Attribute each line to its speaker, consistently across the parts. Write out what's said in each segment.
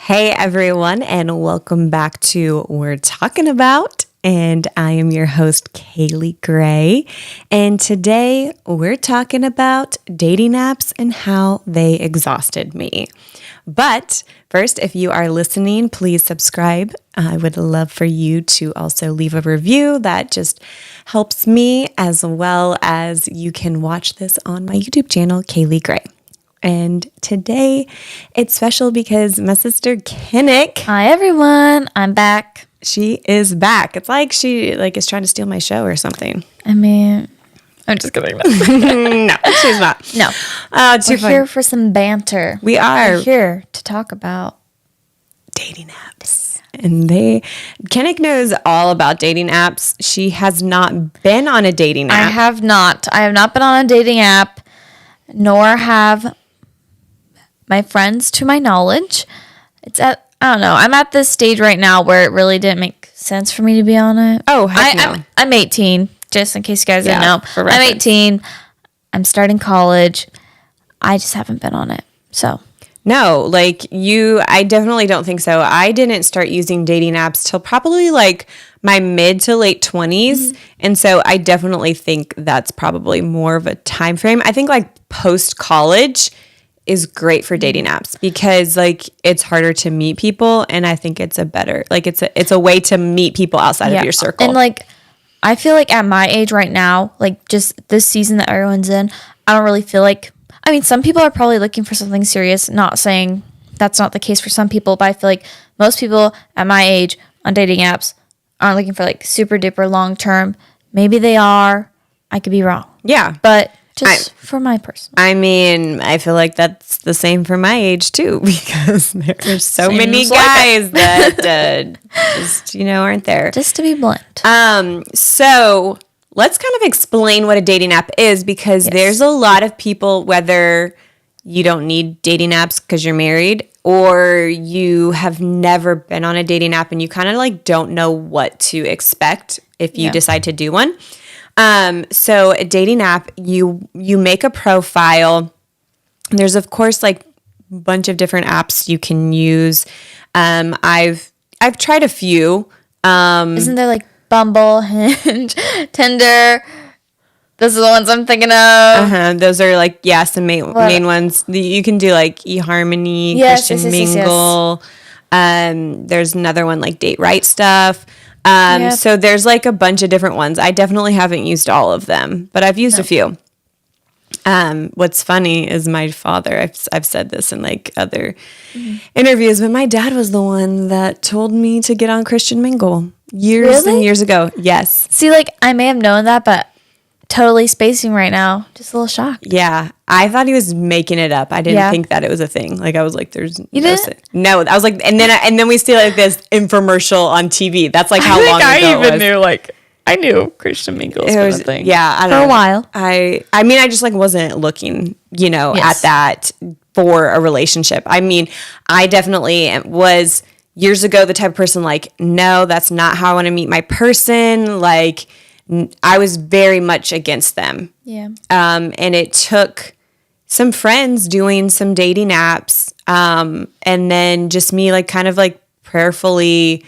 Speaker 1: Hey everyone, and welcome back to We're Talking About. And I am your host, Kaley Gray. And today we're talking about dating apps and how they exhausted me. But first, if you are listening, please subscribe. I would love for you to also leave a review. That just helps me, as well as you can watch this on my YouTube channel, Kaley Gray. And today it's special because my sister Kinnick.
Speaker 2: Hi everyone, I'm back.
Speaker 1: She is back. It's like she is trying to steal my show or something.
Speaker 2: I'm just kidding.
Speaker 1: No, she's not.
Speaker 2: No. We're here for some banter.
Speaker 1: We are.
Speaker 2: We're here to talk about
Speaker 1: dating apps. And Kinnick knows all about dating apps. She has not been on a dating app.
Speaker 2: I have not been on a dating app, nor have my friends, to my knowledge. I don't know. I'm at this stage right now where it really didn't make sense for me to be on it.
Speaker 1: Oh, heck no.
Speaker 2: I'm 18, just in case you guys didn't know.
Speaker 1: I'm
Speaker 2: 18. I'm starting college. I just haven't been on it. So.
Speaker 1: No, I definitely don't think so. I didn't start using dating apps till probably my mid to late 20s. Mm-hmm. And so I definitely think that's probably more of a time frame. I think post-college is great for dating apps because it's harder to meet people, and I think it's it's a way to meet people outside of your circle.
Speaker 2: And I feel like at my age right now, just this season that everyone's in, I don't really feel some people are probably looking for something serious, not saying that's not the case for some people, but I feel like most people at my age on dating apps aren't looking for super duper long term. Maybe they are. I could be wrong.
Speaker 1: Yeah.
Speaker 2: But for my personal.
Speaker 1: I feel like that's the same for my age too, because there's so many guys that just, aren't there.
Speaker 2: Just to be blunt.
Speaker 1: So let's kind of explain what a dating app is, because there's a lot of people, whether you don't need dating apps because you're married or you have never been on a dating app and you kind of don't know what to expect if you decide to do one. So a dating app, you make a profile. There's of course a bunch of different apps you can use. I've tried a few.
Speaker 2: Isn't there Bumble, Hinge, Tinder? Those are the ones I'm thinking of.
Speaker 1: Those are some main ones. You can do eHarmony, Christian Mingle. Yes. There's another one Date Right Stuff. So there's a bunch of different ones. I definitely haven't used all of them, but I've used a few. What's funny is my father, I've said this in other interviews, but my dad was the one that told me to get on Christian Mingle years and years ago. Yes.
Speaker 2: See, I may have known that, but totally spacing right now. Just a little shocked.
Speaker 1: Yeah. I thought he was making it up. I didn't think that it was a thing. I was there's
Speaker 2: you didn't?
Speaker 1: No, I was and then we see this infomercial on TV. That's how long ago
Speaker 2: I even knew I knew Christian Mingle was a thing.
Speaker 1: Yeah, I don't know.
Speaker 2: For a while.
Speaker 1: I just wasn't looking, at that for a relationship. I definitely was years ago the type of person no, that's not how I want to meet my person. I was very much against them.
Speaker 2: Yeah.
Speaker 1: And it took some friends doing some dating apps, and then just me kind of prayerfully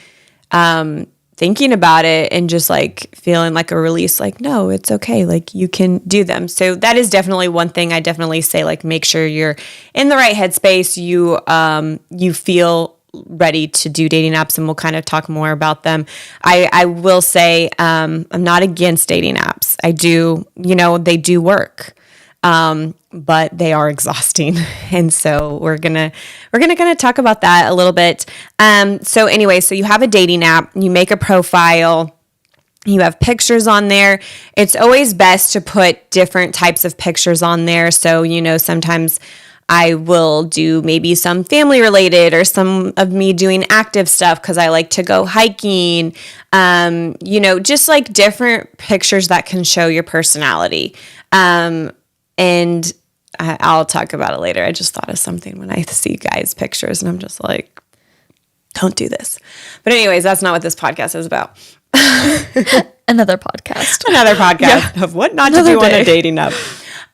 Speaker 1: thinking about it and just feeling a release, no, it's okay, you can do them. So that is definitely one thing I definitely say, make sure you're in the right headspace, you feel ready to do dating apps, and we'll kind of talk more about them. I will say I'm not against dating apps. I do, they do work, but they are exhausting, and so we're gonna kind of talk about that a little bit. So anyway, so you have a dating app, you make a profile. You have pictures on there. It's always best to put different types of pictures on there. So, sometimes I will do maybe some family related or some of me doing active stuff because I like to go hiking, just different pictures that can show your personality. And I'll talk about it later. I just thought of something when I see guys' pictures and I'm just don't do this. But anyways, that's not what this podcast is about.
Speaker 2: Another podcast
Speaker 1: of what not to do on a dating app.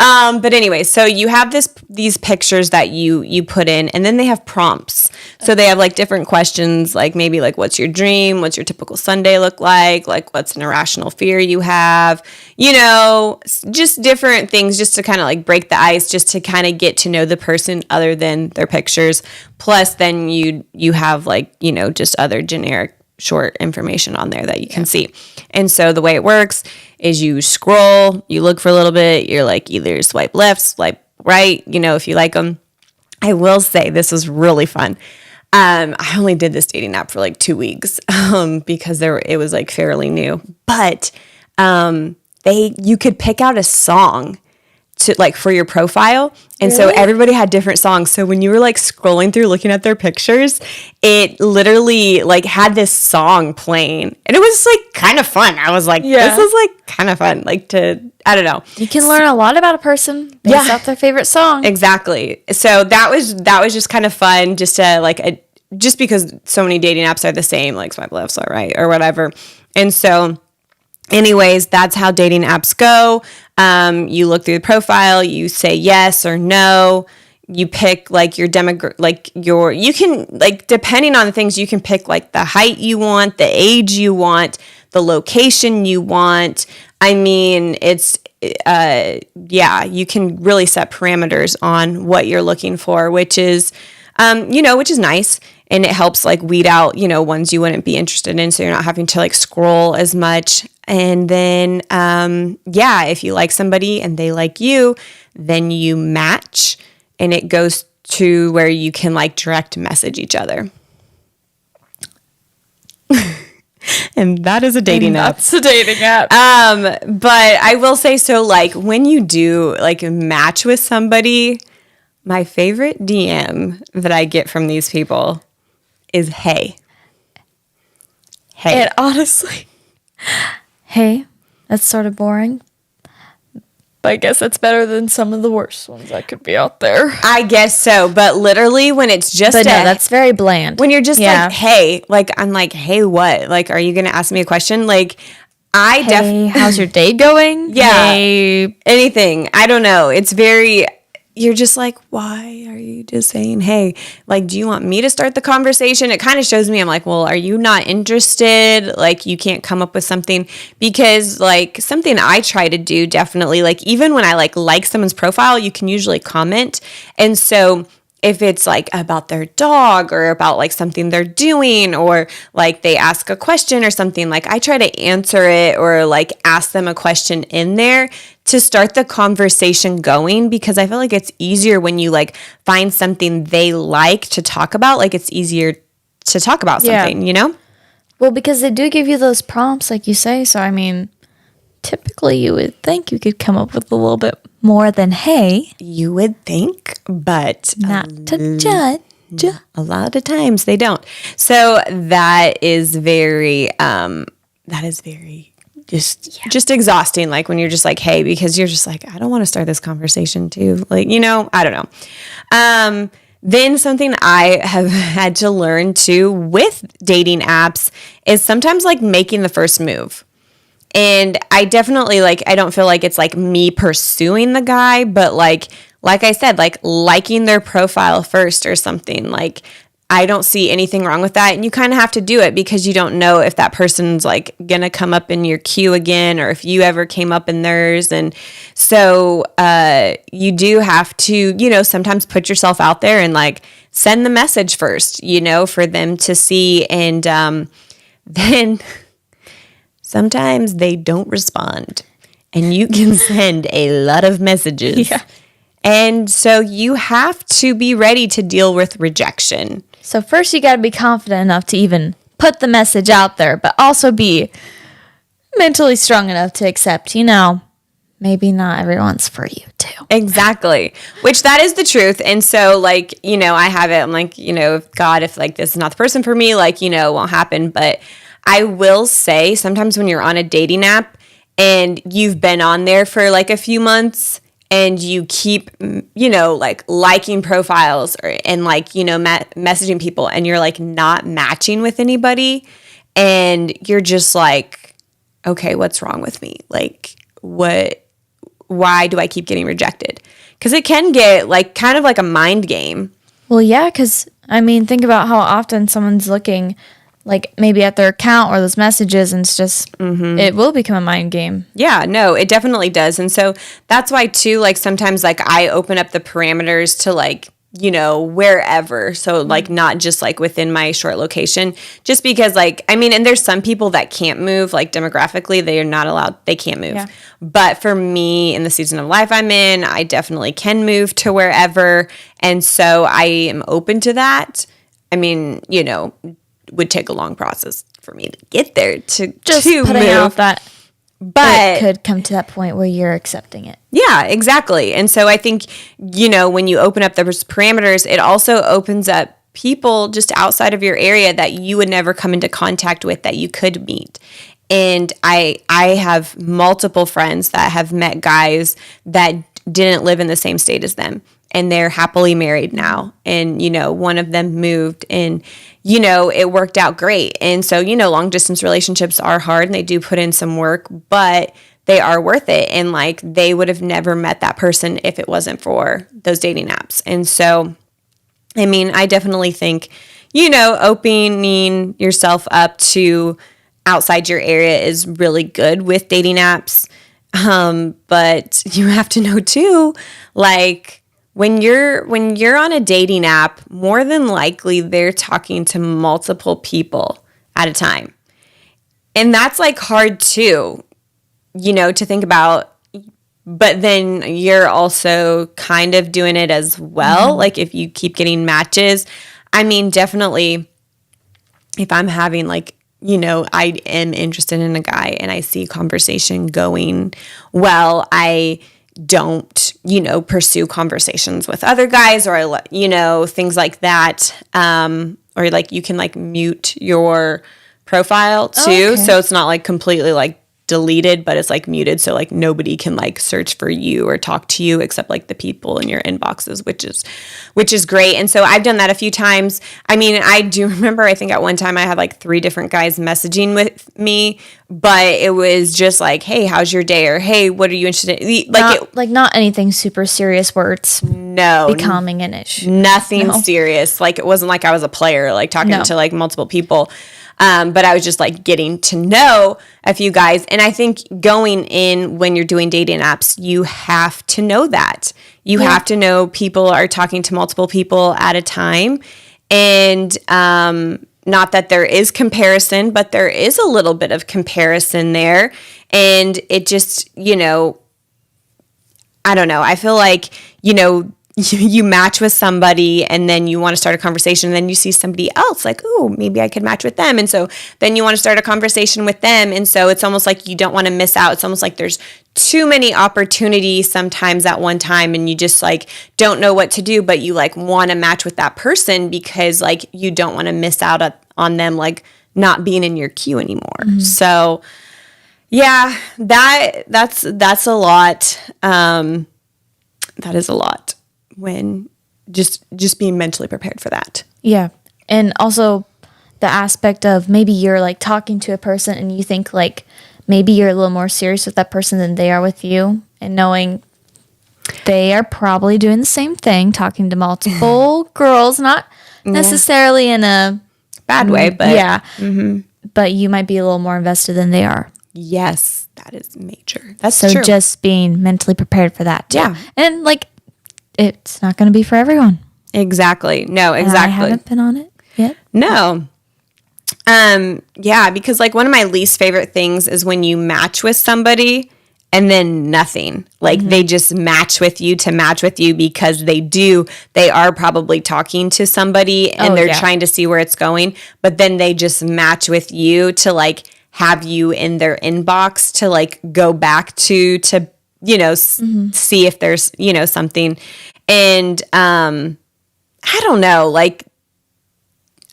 Speaker 1: But anyway, so you have these pictures that you put in, and then they have prompts. So they have like different questions, like maybe like what's your dream, what's your typical Sunday look like what's an irrational fear you have, just different things, just to kind of like break the ice, just to kind of get to know the person other than their pictures. Plus, then you have like just other generic short information on there that you can see. And so the way it works is you scroll, you look for a little bit, you're like either swipe left, swipe right, if you like them. I will say this was really fun. I only did this dating app for like 2 weeks because it was like fairly new. But you could pick out a song to like for your profile, and so everybody had different songs. So when you were like scrolling through looking at their pictures, it literally like had this song playing, and it was like kind of fun. I was like, this is like kind of fun, like I don't know.
Speaker 2: You can learn a lot about a person based off their favorite song.
Speaker 1: Exactly. So that was just kind of fun, just to just because so many dating apps are the same, like swipe left, swipe right, or whatever. And so anyways, that's how dating apps go. You look through the profile, you say yes or no. You pick like your you can like, depending on the things, you can pick like the height you want, the age you want, the location you want. I mean, it's, you can really set parameters on what you're looking for, which is nice. And it helps like weed out, ones you wouldn't be interested in. So you're not having to like scroll as much. And then, if you like somebody and they like you, then you match, and it goes to where you can like direct message each other. And that is a dating app.
Speaker 2: That's a dating app.
Speaker 1: But I will say, so like when you do like match with somebody, my favorite DM that I get from these people is hey.
Speaker 2: And honestly, hey, that's sort of boring. But I guess that's better than some of the worst ones that could be out there.
Speaker 1: I guess so. But literally when it's just
Speaker 2: that's very bland.
Speaker 1: When you're just like, hey, like I'm like, hey, what? Like, are you gonna ask me a question? Like
Speaker 2: how's your day going?
Speaker 1: Yeah.
Speaker 2: Hey.
Speaker 1: Anything. I don't know. It's very, you're just like, why are you just saying, hey, like, do you want me to start the conversation? It kind of shows me, I'm like, well, are you not interested? Like, you can't come up with something, because like something I try to do definitely, like, even when I like someone's profile, you can usually comment. And so if it's like about their dog or about like something they're doing, or like they ask a question or something, like I try to answer it or like ask them a question in there to start the conversation going, because I feel like it's easier when you like find something they like to talk about. Like it's easier to talk about something,
Speaker 2: Well, because they do give you those prompts, like you say. So, I mean, typically you would think you could come up with a little bit more than hey.
Speaker 1: You would think, but
Speaker 2: not to judge.
Speaker 1: A lot of times they don't. So that is very just exhausting. Like when you're just like, hey, because you're just like, I don't want to start this conversation too. Like, I don't know. Then something I have had to learn too with dating apps is sometimes like making the first move. And I definitely I don't feel like it's like me pursuing the guy, but like I said, like liking their profile first or something. Like I don't see anything wrong with that. And you kind of have to do it because you don't know if that person's like going to come up in your queue again, or if you ever came up in theirs. And so you do have to, sometimes put yourself out there and like send the message first, for them to see. And then sometimes they don't respond, and you can send a lot of messages.
Speaker 2: Yeah.
Speaker 1: And so you have to be ready to deal with rejection.
Speaker 2: So first you got to be confident enough to even put the message out there, but also be mentally strong enough to accept, maybe not everyone's for you too.
Speaker 1: Exactly. Which that is the truth. And so I have it. I'm like, if like this is not the person for me, it won't happen. But I will say sometimes when you're on a dating app and you've been on there for like a few months and you keep, liking profiles and messaging people, and you're like not matching with anybody, and you're just like, okay, what's wrong with me? Like, what why do I keep getting rejected? Because it can get like kind of like a mind game.
Speaker 2: Well, yeah, because I mean, think about how often someone's looking like maybe at their account or those messages, and it's just, it will become a mind game.
Speaker 1: Yeah, no, it definitely does. And so that's why too, like sometimes like I open up the parameters to like, you know, wherever. So like not just like within my short location, just because like, I mean, and there's some people that can't move, like demographically, they are not allowed, they can't move.
Speaker 2: Yeah.
Speaker 1: But for me in the season of life I'm in, I definitely can move to wherever. And so I am open to that. I mean, you know, would take a long process for me to get there to
Speaker 2: Putting
Speaker 1: move.
Speaker 2: out that
Speaker 1: But
Speaker 2: it could come to that point where you're accepting it.
Speaker 1: yeah, exactly. And so I think, you know, when you open up those parameters, it also opens up people just outside of your area that you would never come into contact with that you could meet. And I have multiple friends that have met guys that didn't live in the same state as them, and they're happily married now. And, you know, one of them moved and, you know, it worked out great. And so, you know, long distance relationships are hard and they do put in some work, but they are worth it. And like they would have never met that person if it wasn't for those dating apps. And so, I mean, I definitely think, you know, opening yourself up to outside your area is really good with dating apps. But you have to know too, like, when you're on a dating app, more than likely they're talking to multiple people at a time. And that's like hard too, you know, to think about. But then you're also kind of doing it as well. Like if you keep getting matches, I mean, definitely if I'm having like, you know, I am interested in a guy and I see conversation going well, I don't, you know, pursue conversations with other guys or, you know, things like that. Or like you can like mute your profile too.
Speaker 2: Okay.
Speaker 1: So it's not like completely like deleted, but it's like muted. So like nobody can like search for you or talk to you except like the people in your inboxes, which is great. And so I've done that a few times. I mean, I do remember, I think at one time I had like 3 different guys messaging with me, but it was just like, hey, how's your day? Or, hey, what are you interested in? Like,
Speaker 2: Not anything super serious where it's becoming an issue.
Speaker 1: Nothing serious. Like it wasn't like I was a player, like talking to like multiple people. But I was just like getting to know a few guys. And I think going in when you're doing dating apps, you have to know that. You have to know people are talking to multiple people at a time. And not that there is comparison, but there is a little bit of comparison there. And it just, you know, I don't know. I feel like, you know, you match with somebody and then you want to start a conversation and then you see somebody else like, oh, maybe I could match with them. And so then you want to start a conversation with them. And so it's almost like you don't want to miss out. It's almost like there's too many opportunities sometimes at one time and you just like don't know what to do, but you like want to match with that person because like you don't want to miss out on them like not being in your queue anymore. Mm-hmm. So yeah, that's a lot. That is a lot. When just being mentally prepared for that.
Speaker 2: Yeah. And also the aspect of maybe you're like talking to a person and you think like maybe you're a little more serious with that person than they are with you, and knowing they are probably doing the same thing, talking to multiple girls, not necessarily in a
Speaker 1: bad way, but
Speaker 2: yeah. Mm-hmm. But you might be a little more invested than they are.
Speaker 1: Yes, that is major. That's
Speaker 2: so
Speaker 1: true.
Speaker 2: Just being mentally prepared for that too.
Speaker 1: Yeah.
Speaker 2: And like it's not going to be for everyone.
Speaker 1: Exactly. No, exactly.
Speaker 2: And I haven't been on it yet.
Speaker 1: No. Yeah, because like one of my least favorite things is when you match with somebody and then nothing. Like they just match with you to match with you because they are probably talking to somebody and they're trying to see where it's going, but then they just match with you to like have you in their inbox to like go back to you know, see if there's, you know, something. And I don't know, like,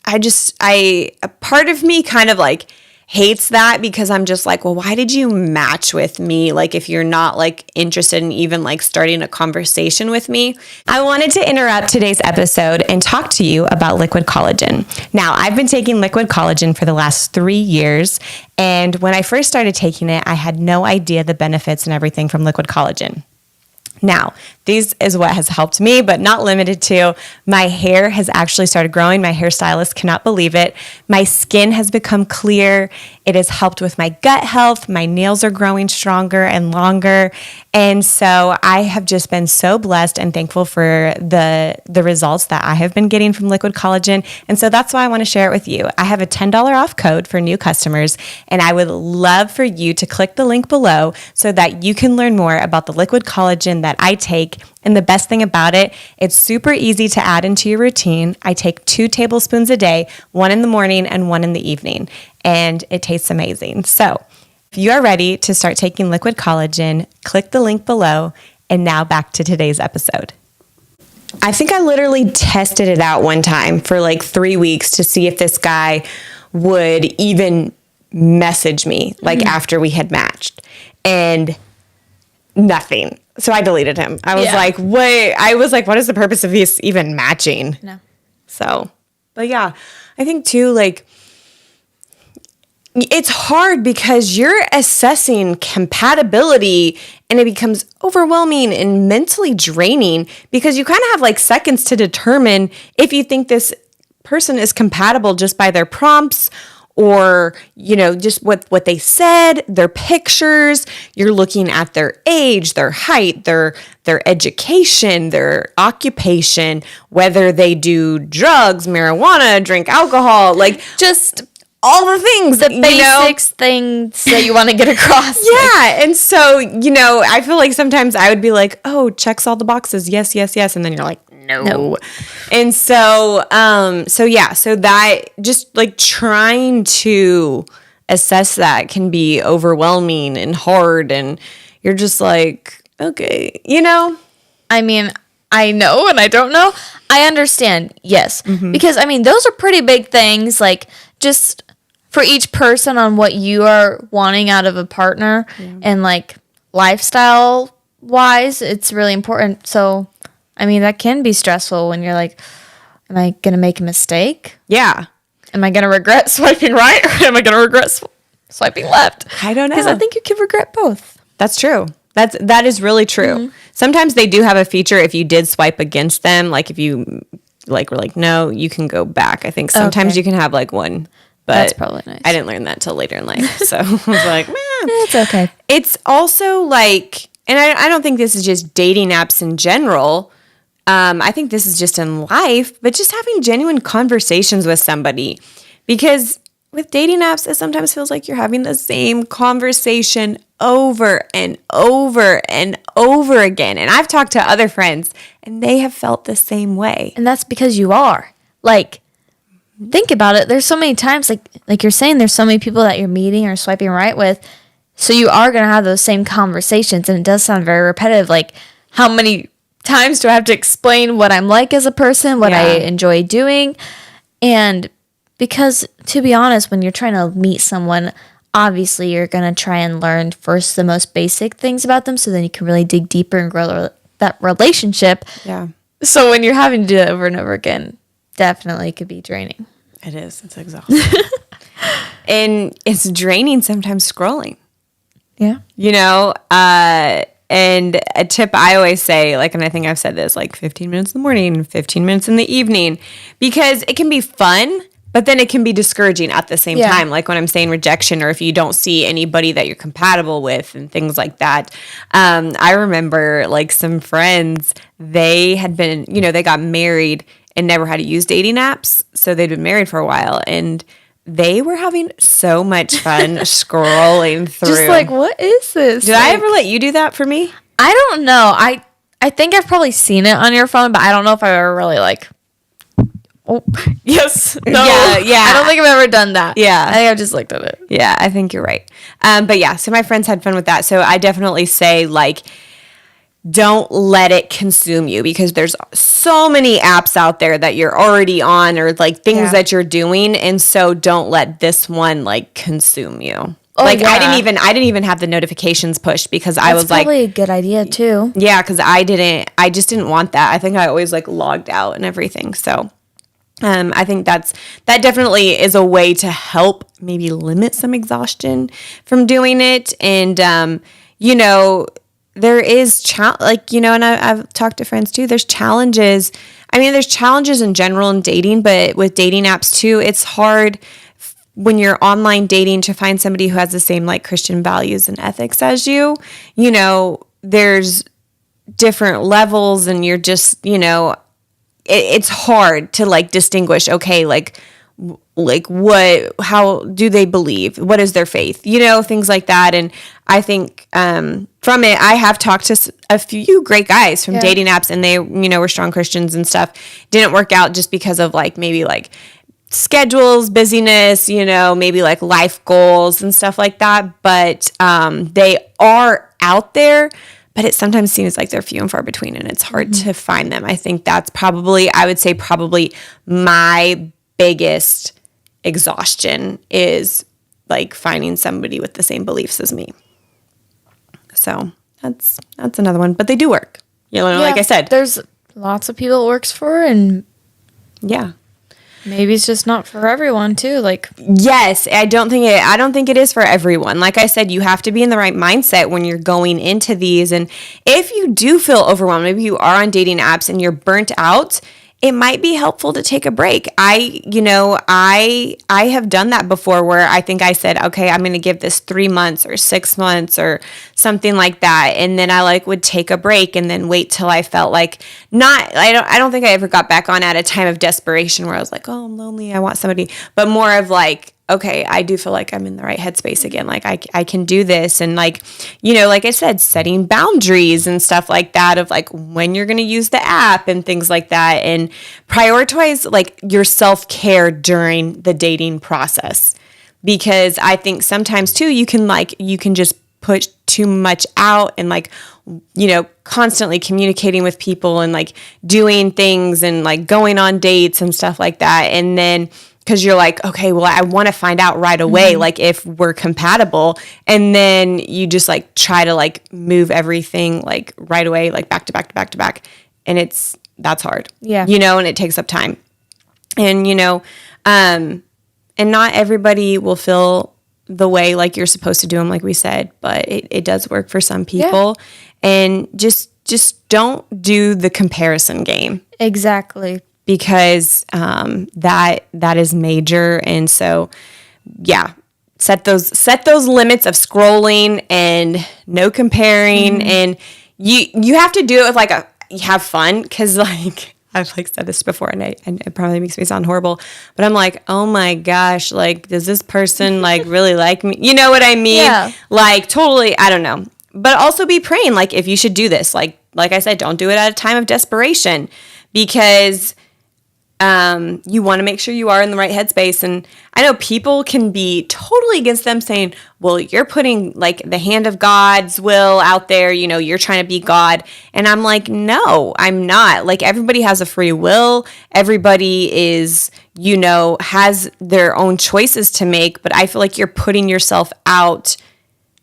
Speaker 1: a part of me kind of like hates that because I'm just like, well, why did you match with me? Like, if you're not like interested in even like starting a conversation with me. I wanted to interrupt today's episode and talk to you about liquid collagen. Now, I've been taking liquid collagen for the last 3 years. And when I first started taking it, I had no idea the benefits and everything from liquid collagen. Now, these is what has helped me, but not limited to. My hair has actually started growing. My hairstylist cannot believe it. My skin has become clear. It has helped with my gut health. My nails are growing stronger and longer. And so I have just been so blessed and thankful for the results that I have been getting from liquid collagen. And so that's why I want to share it with you. I have a $10 off code for new customers, and I would love for you to click the link below so that you can learn more about the liquid collagen that I take. And the best thing about it, it's super easy to add into your routine. I take 2 tablespoons a day, 1 in the morning and 1 in the evening, and it tastes amazing. So if you are ready to start taking liquid collagen, click the link below. And now back to today's episode. I think I literally tested it out one time for like 3 weeks to see if this guy would even message me like after we had matched, and nothing. So I deleted him. I was like, wait, what is the purpose of this even matching?
Speaker 2: No.
Speaker 1: So, but yeah, I think too, like, it's hard because you're assessing compatibility and it becomes overwhelming and mentally draining because you kind of have like seconds to determine if you think this person is compatible just by their prompts or, you know, just what they said, their pictures. You're looking at their age, their height, their education, their occupation, whether they do drugs, marijuana, drink alcohol, like just all the things,
Speaker 2: the basics things that you want to get across.
Speaker 1: Yeah. And so, you know, I feel like sometimes I would be like, oh, checks all the boxes. Yes, yes, yes. And then you're like, no. And so, so that just like trying to assess that can be overwhelming and hard. And you're just like, okay, you know?
Speaker 2: I mean, I know and I don't know. I understand. Yes. Mm-hmm. Because I mean, those are pretty big things. Like just for each person on what you are wanting out of a partner and like lifestyle wise, it's really important. So, I mean, that can be stressful when you're like, am I going to make a mistake?
Speaker 1: Yeah.
Speaker 2: Am I going to regret swiping right or am I going to regret swiping left?
Speaker 1: I don't know.
Speaker 2: Because I think you could regret both.
Speaker 1: That's true. That is really true. Mm-hmm. Sometimes they do have a feature if you did swipe against them, like if you like were like, no, you can go back. I think sometimes you can have like one. But
Speaker 2: that's probably nice.
Speaker 1: I didn't learn that till later in life. So I was like, man.
Speaker 2: It's okay.
Speaker 1: It's also like, and I don't think this is just dating apps in general. I think this is just in life, but just having genuine conversations with somebody. Because with dating apps, it sometimes feels like you're having the same conversation over and over and over again. And I've talked to other friends and they have felt the same way.
Speaker 2: And that's because you are. Like, think about it. There's so many times, like you're saying, there's so many people that you're meeting or swiping right with. So you are going to have those same conversations. And it does sound very repetitive. Like, how many times do I have to explain what I'm like as a person, what I enjoy doing? And because, to be honest, when you're trying to meet someone, obviously you're going to try and learn first the most basic things about them so then you can really dig deeper and grow that relationship.
Speaker 1: Yeah.
Speaker 2: So when you're having to do it over and over again, definitely could be draining.
Speaker 1: It is. It's exhausting. And it's draining sometimes scrolling.
Speaker 2: Yeah.
Speaker 1: You know, and a tip I always say, like, and I think I've said this, like 15 minutes in the morning, 15 minutes in the evening, because it can be fun, but then it can be discouraging at the same time. Like when I'm saying rejection or if you don't see anybody that you're compatible with and things like that. I remember like some friends, they had been, you know, they got married and never had to use dating apps. So they'd been married for a while and they were having so much fun scrolling through.
Speaker 2: Just like, what is this?
Speaker 1: Did I ever let you do that for me?
Speaker 2: I don't know. I think I've probably seen it on your phone, but I don't know if I ever really like, oh, yes, no.
Speaker 1: Yeah.
Speaker 2: I don't think I've ever done that.
Speaker 1: Yeah.
Speaker 2: I think I've just looked at it.
Speaker 1: Yeah, I think you're right. But yeah, so my friends had fun with that. So I definitely say like, don't let it consume you, because there's so many apps out there that you're already on, or like things that you're doing. And so don't let this one like consume you.
Speaker 2: Oh,
Speaker 1: like I didn't even have the notifications pushed, because I was like,
Speaker 2: probably a good idea too.
Speaker 1: Yeah, because I just didn't want that. I think I always like logged out and everything. So I think that definitely is a way to help maybe limit some exhaustion from doing it. And you know, there is and I've talked to friends too. There's challenges. I mean, there's challenges in general in dating, but with dating apps too, it's hard when you're online dating to find somebody who has the same like Christian values and ethics as you. You know, there's different levels, and you're just, you know, it's hard to like distinguish, okay, like how do they believe? What is their faith? You know, things like that. And I think from it, I have talked to a few great guys from dating apps, and they, you know, were strong Christians and stuff. Didn't work out just because of like maybe like schedules, busyness, you know, maybe like life goals and stuff like that. But they are out there, but it sometimes seems like they're few and far between, and it's hard to find them. I think that's I would say probably my biggest exhaustion is like finding somebody with the same beliefs as me. So that's another one, but they do work. You know, like I said,
Speaker 2: there's lots of people it works for, and maybe it's just not for everyone too. Like,
Speaker 1: yes, I don't think it is for everyone. Like I said, you have to be in the right mindset when you're going into these. And if you do feel overwhelmed, maybe you are on dating apps and you're burnt out, it might be helpful to take a break. I have done that before, where I think I said, okay, I'm going to give this 3 months or 6 months or something like that. And then I like would take a break and then wait till I felt like I don't think I ever got back on at a time of desperation where I was like, oh, I'm lonely, I want somebody, but more of like, okay, I do feel like I'm in the right headspace again. Like I can do this. And like, you know, like I said, setting boundaries and stuff like that of like when you're going to use the app and things like that, and prioritize like your self-care during the dating process. Because I think sometimes too, you can just put too much out and like, you know, constantly communicating with people and like doing things and like going on dates and stuff like that. And then, because you're like, okay, well, I want to find out right away, like if we're compatible. And then you just like try to like move everything like right away, like back to back to back to back. And that's hard.
Speaker 2: Yeah.
Speaker 1: You know, and it takes up time. And, you know, and not everybody will feel the way like you're supposed to do them, like we said, but it does work for some people. Yeah. And just don't do the comparison game.
Speaker 2: Exactly.
Speaker 1: Because that is major. And so, yeah, set those limits of scrolling and no comparing. And you have to do it with like you have fun, because like I've like said this before, and it probably makes me sound horrible, but I'm like, oh my gosh, like does this person like really like me? You know what I mean?
Speaker 2: Yeah.
Speaker 1: Like totally, I don't know. But also be praying like if you should do this, like I said, don't do it at a time of desperation, because you want to make sure you are in the right headspace. And I know people can be totally against them, saying, well, you're putting like the hand of God's will out there, you know, you're trying to be God. And I'm like, no, I'm not. Like everybody has a free will. Everybody is, you know, has their own choices to make. But I feel like you're putting yourself out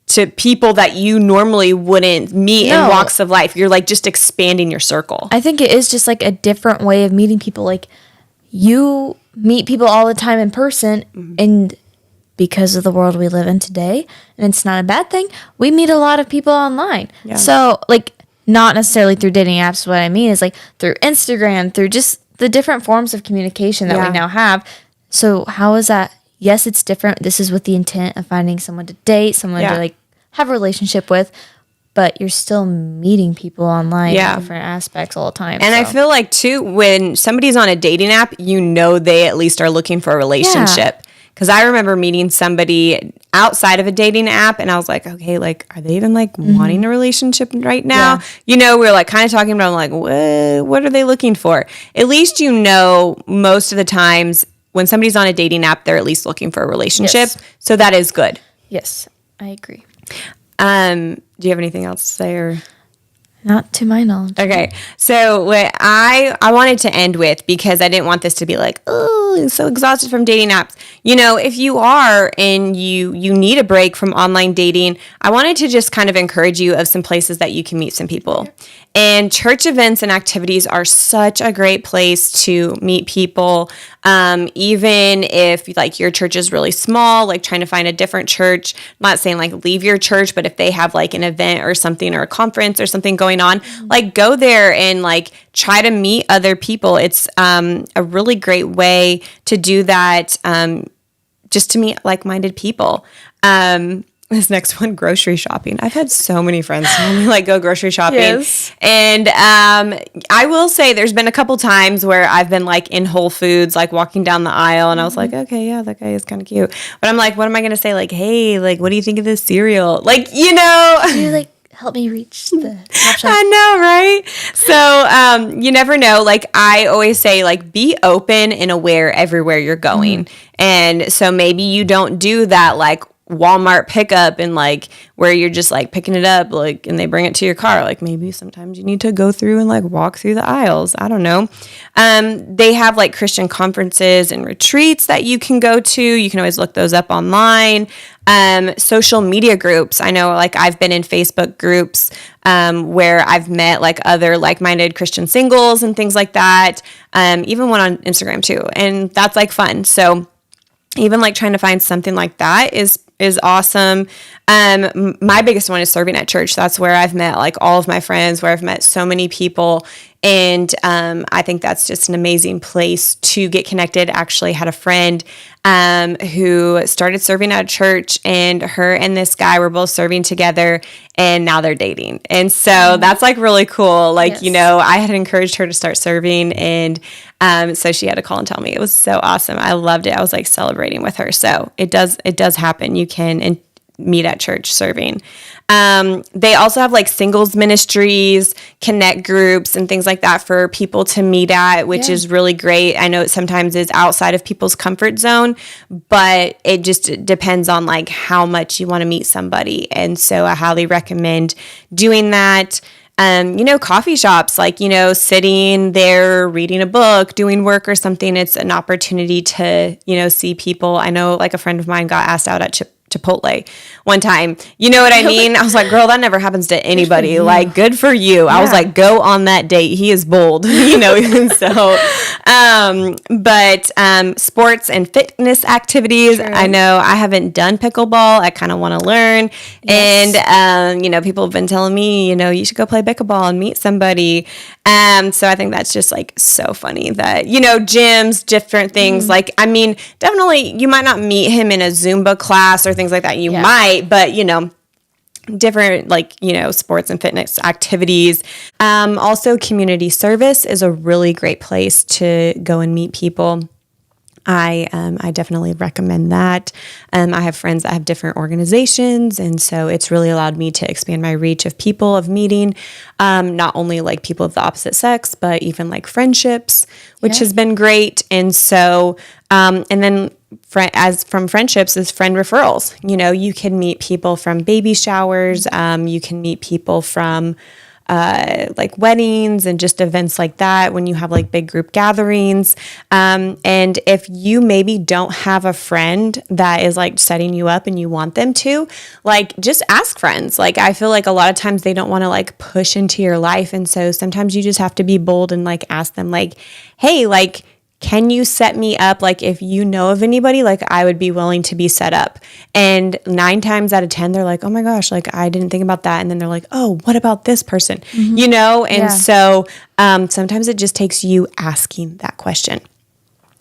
Speaker 1: to people that you normally wouldn't meet in walks of life. You're like just expanding your circle.
Speaker 2: I think it is just like a different way of meeting people. Like you meet people all the time in person, and because of the world we live in today, and it's not a bad thing, we meet a lot of people online. Yeah. So like not necessarily through dating apps. What I mean is like through Instagram, through just the different forms of communication that we now have. So how is that? Yes, it's different. This is with the intent of finding someone to date, someone to like have a relationship with, but you're still meeting people online in different aspects all the time.
Speaker 1: And I feel like too, when somebody's on a dating app, you know they at least are looking for a relationship. Because I remember meeting somebody outside of a dating app, and I was like, okay, like, are they even like wanting a relationship right now? Yeah. You know, we were like kind of talking about like, what are they looking for? At least you know most of the times when somebody's on a dating app, they're at least looking for a relationship. Yes. So that is good.
Speaker 2: Yes, I agree.
Speaker 1: Do you have anything else to say? Or
Speaker 2: Not to my knowledge.
Speaker 1: Okay, so what I wanted to end with, because I didn't want this to be like, oh, I'm so exhausted from dating apps. You know, if you are and you need a break from online dating, I wanted to just kind of encourage you of some places that you can meet some people. And church events and activities are such a great place to meet people. Even if like your church is really small, like trying to find a different church, I'm not saying like leave your church, but if they have like an event or something or a conference or something going on, like go there and like try to meet other people. It's a really great way to do that, just to meet like-minded people. This next one, grocery shopping. I've had so many friends tell me like go grocery shopping.
Speaker 2: Yes.
Speaker 1: And I will say there's been a couple times where I've been like in Whole Foods, like walking down the aisle, and I was like, okay, yeah, that guy is kind of cute. But I'm like, what am I going to say? Like, hey, like, what do you think of this cereal? Like, you know.
Speaker 2: You like help me reach the top shelf.
Speaker 1: I know, right? So you never know. Like I always say, like be open and aware everywhere you're going. And so maybe you don't do that like Walmart pickup and like where you're just like picking it up like and they bring it to your car. Like maybe sometimes you need to go through and like walk through the aisles. I don't know. They have like Christian conferences and retreats that you can go to. You can always look those up online. Social media groups. I know like I've been in Facebook groups where I've met like other like-minded Christian singles and things like that. Even one on Instagram too. And that's like fun. So even like trying to find something like that is awesome. My biggest one is serving at church. That's where I've met like all of my friends, where I've met so many people. And I think that's just an amazing place to get connected. Actually had a friend who started serving at a church, and her and this guy were both serving together, and now they're dating. And so that's like really cool. Like,
Speaker 2: Yes.
Speaker 1: you know, I had encouraged her to start serving, and so she had to call and tell me. It was so awesome. I loved it. I was like celebrating with her. So it does happen. You can meet at church serving. They also have like singles ministries, connect groups, and things like that for people to meet at, which is really great. I know it sometimes is outside of people's comfort zone, but it just depends on like how much you want to meet somebody. And so I highly recommend doing that. You know, coffee shops, like, you know, sitting there, reading a book, doing work or something. It's an opportunity to, you know, see people. I know like a friend of mine got asked out at Chipotle one time. You know what I mean? I was like, girl, that never happens to anybody. Like, good for you. Yeah. I was like, go on that date. He is bold, you know? So, but sports and fitness activities. True. I know I haven't done pickleball. I kind of want to learn. Yes. And, you know, people have been telling me, you know, you should go play pickleball and meet somebody. So I think that's just like so funny that, you know, gyms, different things. Like, I mean, definitely you might not meet him in a Zumba class or things like that. You might, but you know, different like, you know, sports and fitness activities. Also community service is a really great place to go and meet people. I definitely recommend that. I have friends that have different organizations, and so it's really allowed me to expand my reach of people, of meeting, not only like people of the opposite sex, but even like friendships, which has been great. And so, and then as from friendships is friend referrals. You know, you can meet people from baby showers. You can meet people from like weddings and just events like that when you have like big group gatherings. And if you maybe don't have a friend that is like setting you up and you want them to, like just ask friends. Like I feel like a lot of times they don't want to like push into your life. And so sometimes you just have to be bold and like ask them like, hey, like, can you set me up? Like if you know of anybody, like I would be willing to be set up. And 9 times out of 10, they're like, oh my gosh, like I didn't think about that. And then they're like, oh, what about this person? You know? And so sometimes it just takes you asking that question.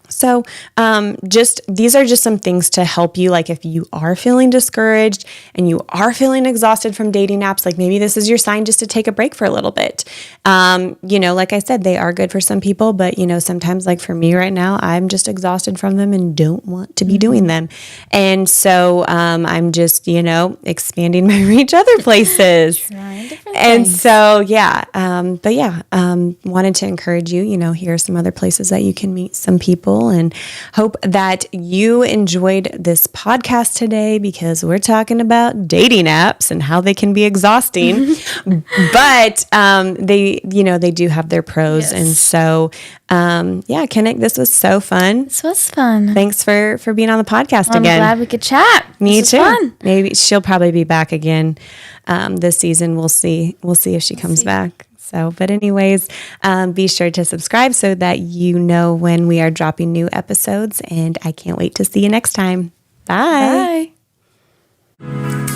Speaker 1: So these are just some things to help you. Like if you are feeling discouraged and you are feeling exhausted from dating apps, like maybe this is your sign just to take a break for a little bit. You know, like I said, they are good for some people, but you know, sometimes like for me right now, I'm just exhausted from them and don't want to be doing them. And so I'm just, you know, expanding my reach other places.
Speaker 2: different
Speaker 1: And
Speaker 2: things.
Speaker 1: so, yeah. But yeah, wanted to encourage you, here are some other places that you can meet some people, and hope that you enjoyed this podcast today, because we're talking about dating apps and how they can be exhausting, but they do have their pros.
Speaker 2: Yes.
Speaker 1: And so, Kenneth, this was so fun.
Speaker 2: This was fun.
Speaker 1: Thanks for being on the podcast
Speaker 2: I'm
Speaker 1: again.
Speaker 2: glad we could chat.
Speaker 1: Me
Speaker 2: This
Speaker 1: too.
Speaker 2: was fun.
Speaker 1: Maybe she'll probably be back again this season. We'll see. We'll see if she comes back. So, but anyways, be sure to subscribe so that you know when we are dropping new episodes. And I can't wait to see you next time. Bye.
Speaker 2: Bye.